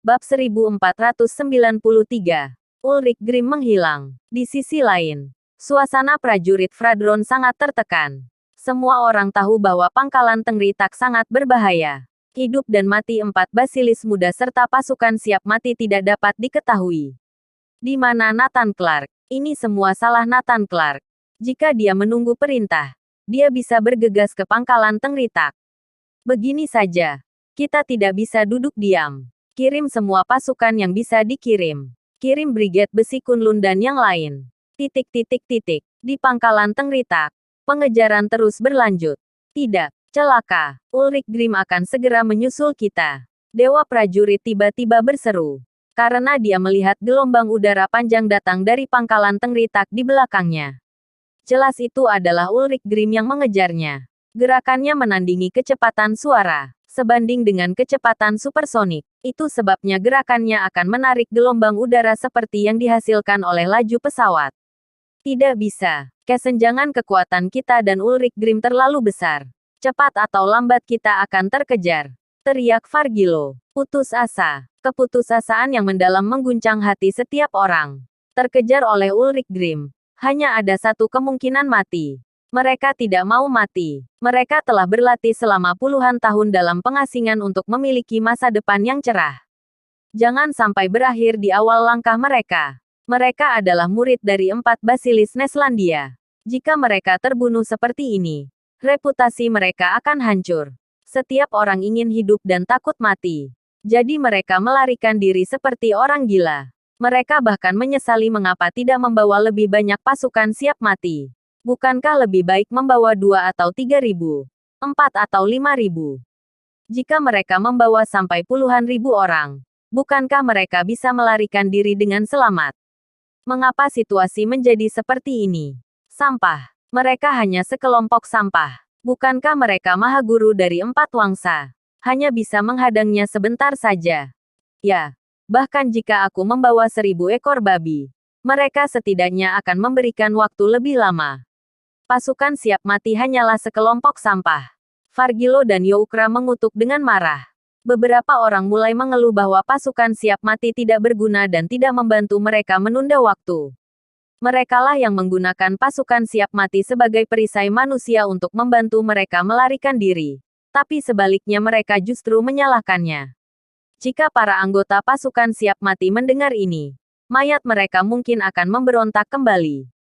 Bab 1493. Ulrich Grimm menghilang. Di sisi lain, suasana prajurit Fradron sangat tertekan. Semua orang tahu bahwa pangkalan Tengritak sangat berbahaya. Hidup dan mati 4 basilis muda serta pasukan siap mati tidak dapat diketahui. Di mana Nathan Clark? Ini semua salah Nathan Clark. Jika dia menunggu perintah, dia bisa bergegas ke pangkalan Tengritak. Begini saja. Kita tidak bisa duduk diam. Kirim semua pasukan yang bisa dikirim. Kirim Brigade Besi Kunlun dan yang lain. Di pangkalan Tengritak, pengejaran terus berlanjut. Tidak, celaka. Ulrich Grimm akan segera menyusul kita. Dewa prajurit tiba-tiba berseru. Karena dia melihat gelombang udara panjang datang dari pangkalan Tengritak di belakangnya. Jelas itu adalah Ulrich Grimm yang mengejarnya. Gerakannya menandingi kecepatan suara. Sebanding dengan kecepatan supersonik. Itu sebabnya gerakannya akan menarik gelombang udara seperti yang dihasilkan oleh laju pesawat. Tidak bisa. Kesenjangan kekuatan kita dan Ulrich Grimm terlalu besar. Cepat atau lambat kita akan terkejar. Teriak Fargilo. Putus asa. Keputusasaan yang mendalam mengguncang hati setiap orang. Terkejar oleh Ulrich Grimm. Hanya ada satu kemungkinan mati. Mereka tidak mau mati. Mereka telah berlatih selama puluhan tahun dalam pengasingan untuk memiliki masa depan yang cerah. Jangan sampai berakhir di awal langkah mereka. Mereka adalah murid dari 4 basilis Neslandia. Jika mereka terbunuh seperti ini, reputasi mereka akan hancur. Setiap orang ingin hidup dan takut mati. Jadi mereka melarikan diri seperti orang gila. Mereka bahkan menyesali mengapa tidak membawa lebih banyak pasukan siap mati. Bukankah lebih baik membawa 2 atau 3.000, 4 atau 5.000? Jika mereka membawa sampai puluhan ribu orang, bukankah mereka bisa melarikan diri dengan selamat? Mengapa situasi menjadi seperti ini? Sampah. Mereka hanya sekelompok sampah. Bukankah mereka maha guru dari 4 wangsa? Hanya bisa menghadangnya sebentar saja. Ya, bahkan jika aku membawa 1.000 ekor babi, mereka setidaknya akan memberikan waktu lebih lama. Pasukan siap mati hanyalah sekelompok sampah. Fargilo dan Youkra mengutuk dengan marah. Beberapa orang mulai mengeluh bahwa pasukan siap mati tidak berguna dan tidak membantu mereka menunda waktu. Merekalah yang menggunakan pasukan siap mati sebagai perisai manusia untuk membantu mereka melarikan diri. Tapi sebaliknya mereka justru menyalahkannya. Jika para anggota pasukan siap mati mendengar ini, mayat mereka mungkin akan memberontak kembali.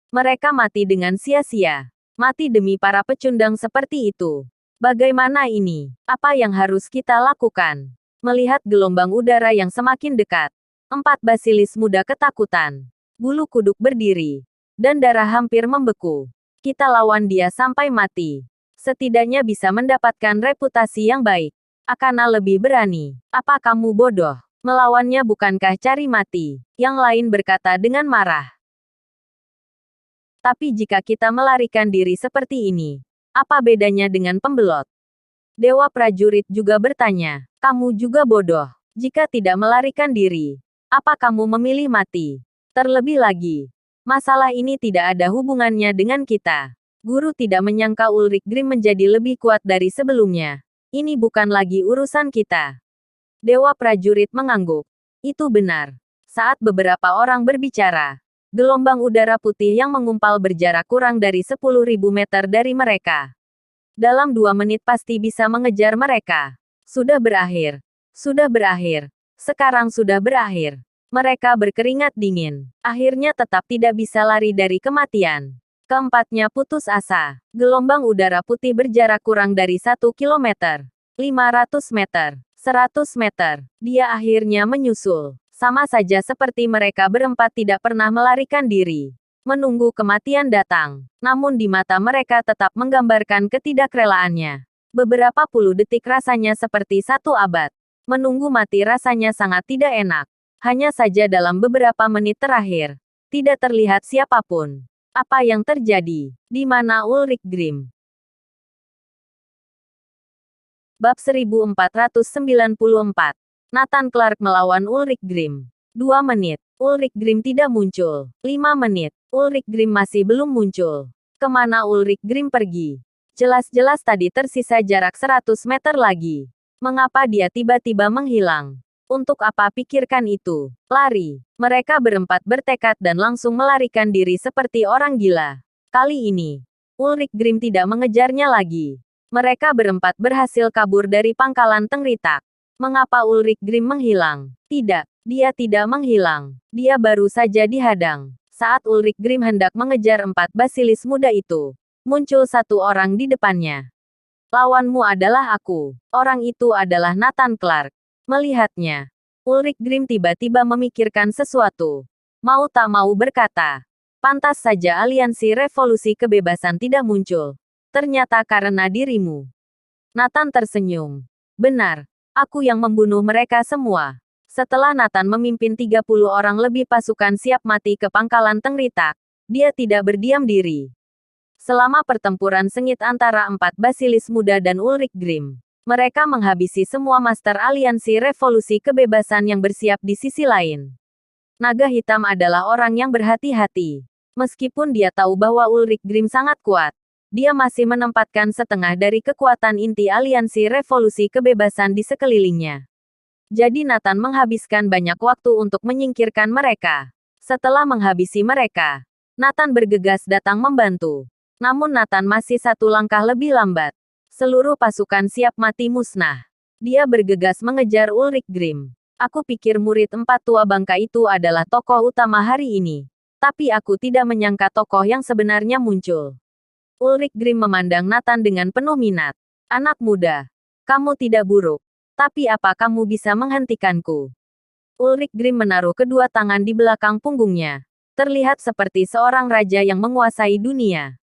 Mereka mati dengan sia-sia. Mati demi para pecundang seperti itu. Bagaimana ini? Apa yang harus kita lakukan? Melihat gelombang udara yang semakin dekat, 4 basilis muda ketakutan. Bulu kuduk berdiri. Dan darah hampir membeku. Kita lawan dia sampai mati. Setidaknya bisa mendapatkan reputasi yang baik. Akana lebih berani. Apa kamu bodoh? Melawannya bukankah cari mati? Yang lain berkata dengan marah. Tapi jika kita melarikan diri seperti ini, apa bedanya dengan pembelot? Dewa prajurit juga bertanya, kamu juga bodoh. Jika tidak melarikan diri, apa kamu memilih mati? Terlebih lagi, masalah ini tidak ada hubungannya dengan kita. Guru tidak menyangka Ulrich Grimm menjadi lebih kuat dari sebelumnya. Ini bukan lagi urusan kita. Dewa prajurit mengangguk. Itu benar. Saat beberapa orang berbicara, gelombang udara putih yang mengumpal berjarak kurang dari 10.000 meter dari mereka. Dalam 2 menit pasti bisa mengejar mereka. Sudah berakhir. Sudah berakhir. Sekarang sudah berakhir. Mereka berkeringat dingin. Akhirnya tetap tidak bisa lari dari kematian. Keempatnya putus asa. Gelombang udara putih berjarak kurang dari 1 kilometer. 500 meter. 100 meter. Dia akhirnya menyusul. Sama saja seperti mereka berempat tidak pernah melarikan diri. Menunggu kematian datang. Namun di mata mereka tetap menggambarkan ketidakrelaannya. Beberapa puluh detik rasanya seperti 1 abad. Menunggu mati rasanya sangat tidak enak. Hanya saja dalam beberapa menit terakhir, tidak terlihat siapapun. Apa yang terjadi? Di mana Ulrich Grimm? Bab 1494. Nathan Clark melawan Ulrich Grimm. 2 menit. Ulrich Grimm tidak muncul. 5 menit. Ulrich Grimm masih belum muncul. Kemana Ulrich Grimm pergi? Jelas-jelas tadi tersisa jarak 100 meter lagi. Mengapa dia tiba-tiba menghilang? Untuk apa pikirkan itu? Lari. Mereka berempat bertekad dan langsung melarikan diri seperti orang gila. Kali ini, Ulrich Grimm tidak mengejarnya lagi. Mereka berempat berhasil kabur dari pangkalan Tengritak. Mengapa Ulrich Grimm menghilang? Tidak, dia tidak menghilang. Dia baru saja dihadang. Saat Ulrich Grimm hendak mengejar 4 basilis muda itu, muncul satu orang di depannya. Lawanmu adalah aku. Orang itu adalah Nathan Clark. Melihatnya, Ulrich Grimm tiba-tiba memikirkan sesuatu. Mau tak mau berkata, pantas saja aliansi revolusi kebebasan tidak muncul. Ternyata karena dirimu. Nathan tersenyum. Benar, aku yang membunuh mereka semua. Setelah Nathan memimpin 30 orang lebih pasukan siap mati ke pangkalan Tengritak, dia tidak berdiam diri. Selama pertempuran sengit antara 4 basilis muda dan Ulrich Grimm, mereka menghabisi semua master aliansi revolusi kebebasan yang bersiap di sisi lain. Naga Hitam adalah orang yang berhati-hati. Meskipun dia tahu bahwa Ulrich Grimm sangat kuat, dia masih menempatkan setengah dari kekuatan inti aliansi revolusi kebebasan di sekelilingnya. Jadi Nathan menghabiskan banyak waktu untuk menyingkirkan mereka. Setelah menghabisi mereka, Nathan bergegas datang membantu. Namun Nathan masih satu langkah lebih lambat. Seluruh pasukan siap mati musnah. Dia bergegas mengejar Ulrich Grimm. Aku pikir murid 4 tua bangka itu adalah tokoh utama hari ini. Tapi aku tidak menyangka tokoh yang sebenarnya muncul. Ulrich Grimm memandang Nathan dengan penuh minat. Anak muda, kamu tidak buruk. Tapi apa kamu bisa menghentikanku? Ulrich Grimm menaruh kedua tangan di belakang punggungnya. Terlihat seperti seorang raja yang menguasai dunia.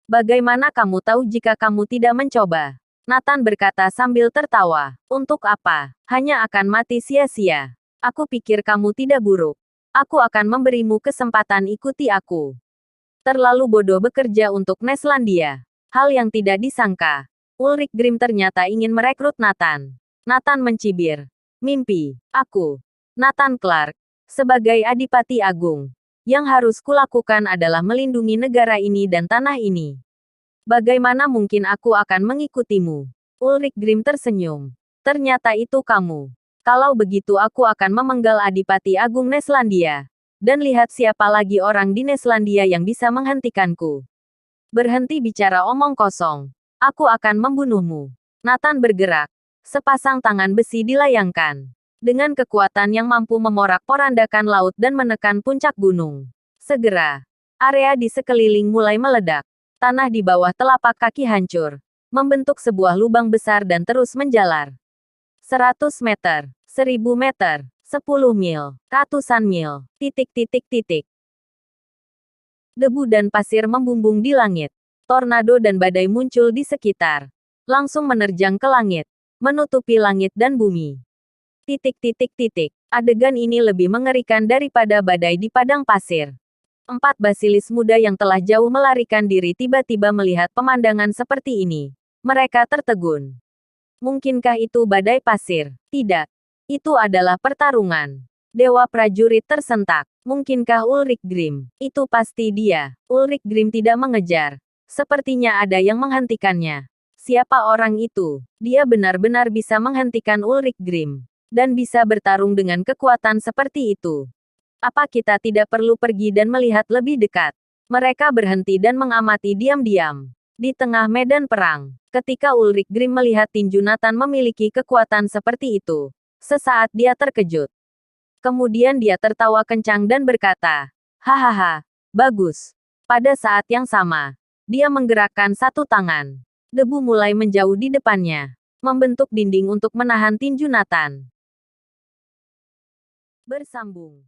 Bagaimana kamu tahu jika kamu tidak mencoba? Nathan berkata sambil tertawa. Untuk apa? Hanya akan mati sia-sia. Aku pikir kamu tidak buruk. Aku akan memberimu kesempatan ikuti aku. Terlalu bodoh bekerja untuk Neslandia. Hal yang tidak disangka. Ulrich Grimm ternyata ingin merekrut Nathan. Nathan mencibir. Mimpi. Aku, Nathan Clark, sebagai Adipati Agung. Yang harus kulakukan adalah melindungi negara ini dan tanah ini. Bagaimana mungkin aku akan mengikutimu? Ulrich Grimm tersenyum. Ternyata itu kamu. Kalau begitu aku akan memenggal Adipati Agung Neslandia. Dan lihat siapa lagi orang di Neslandia yang bisa menghentikanku. Berhenti bicara omong kosong. Aku akan membunuhmu. Nathan bergerak. Sepasang tangan besi dilayangkan. Dengan kekuatan yang mampu memorak-porandakan laut dan menekan puncak gunung. Segera, area di sekeliling mulai meledak. Tanah di bawah telapak kaki hancur. Membentuk sebuah lubang besar dan terus menjalar. 100 meter, 1000 meter, 10 mil, ratusan mil, titik. Debu dan pasir membumbung di langit. Tornado dan badai muncul di sekitar. Langsung menerjang ke langit. Menutupi langit dan bumi. Adegan ini lebih mengerikan daripada badai di padang pasir. 4 basilis muda yang telah jauh melarikan diri tiba-tiba melihat pemandangan seperti ini. Mereka tertegun. Mungkinkah itu badai pasir? Tidak. Itu adalah pertarungan. Dewa prajurit tersentak. Mungkinkah Ulrich Grimm? Itu pasti dia. Ulrich Grimm tidak mengejar. Sepertinya ada yang menghentikannya. Siapa orang itu? Dia benar-benar bisa menghentikan Ulrich Grimm. Dan bisa bertarung dengan kekuatan seperti itu. Apa kita tidak perlu pergi dan melihat lebih dekat? Mereka berhenti dan mengamati diam-diam. Di tengah medan perang, ketika Ulrich Grimm melihat tinju Nathan memiliki kekuatan seperti itu, sesaat dia terkejut. Kemudian dia tertawa kencang dan berkata, hahaha, bagus. Pada saat yang sama, dia menggerakkan satu tangan. Debu mulai menjauh di depannya, membentuk dinding untuk menahan tinju Nathan. Bersambung.